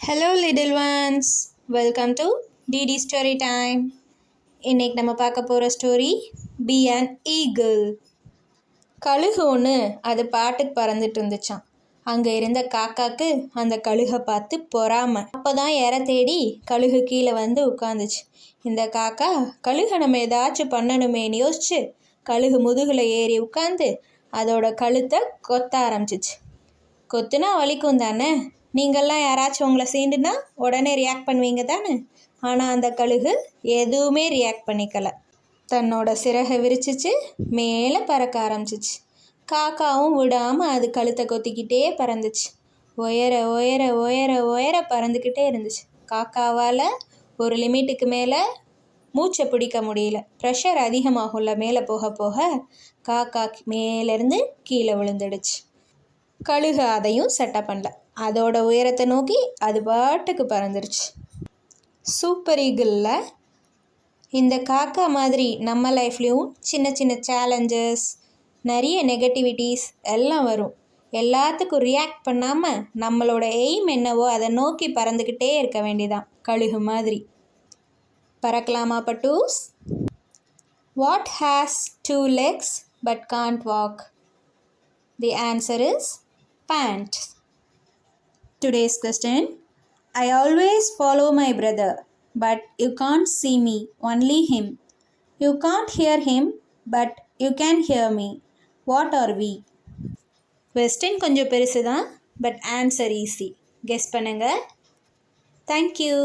Hello little ones, welcome to DD story time. இன்றைக்கி நம்ம பார்க்க போகிற ஸ்டோரி பி அன் ஈகிள். கழுகு ஒன்று அது பாட்டுக்கு பறந்துட்டு இருந்துச்சான். அங்கே இருந்த காக்காக்கு அந்த கழுகை பார்த்து பொறாமை. அப்போ தான் இற தேடி கழுகு கீழே வந்து உட்காந்துச்சு. இந்த காக்கா கழுகை நம்ம ஏதாச்சும் பண்ணணுமேன்னு யோசிச்சு கழுகு முதுகில் ஏறி உட்காந்து அதோட கழுத்தை கொத்த ஆரம்பிச்சிச்சு. கொத்துனா வலிக்கும் தானே? நீங்கள்லாம் யாராச்சும் உங்களை சீண்டுனா உடனே ரியாக்ட் பண்ணுவீங்க தானே? ஆனால் அந்த கழுகு எதுவுமே ரியாக்ட் பண்ணிக்கல. தன்னோட சிறகை விரிச்சிச்சு மேலே பறக்க ஆரம்பிச்சிச்சு. காக்காவும் விடாமல் அது கழுத்தை கொத்திக்கிட்டே பறந்துச்சு. உயர உயர உயர உயர பறந்துக்கிட்டே இருந்துச்சு. காக்காவால் ஒரு லிமிட்டுக்கு மேலே மூச்சை பிடிக்க முடியல. ப்ரெஷர் அதிகமாகும்ல மேலே போக போக. காக்கா மேலேருந்து கீழே விழுந்துடுச்சு. கழுகு அதையும் செட்டப் பண்ணல. அதோட உயரத்தை நோக்கி அது பாட்டுக்கு பறந்துருச்சு. சூப்பர் ஈகிளில் இந்த காக்கா மாதிரி நம்ம லைஃப்லேயும் சின்ன சின்ன சேலஞ்சஸ், நிறைய நெகட்டிவிட்டிஸ் எல்லாம் வரும். எல்லாத்துக்கும் ரியாக்ட் பண்ணாமல் நம்மளோட எய்ம் என்னவோ அதை நோக்கி பறந்துக்கிட்டே இருக்க வேண்டியதான், கழுகு மாதிரி. பறக்கலாமா பட்டூஸ்? What has 2 legs but can't walk? The answer is pants. Today's question: I always follow my brother, but you can't see me, only him. You can't hear him, but you can hear me. What are we? Question கொஞ்சம் பெருசு தான், but answer easy. Guess பண்ணுங்க. Thank you.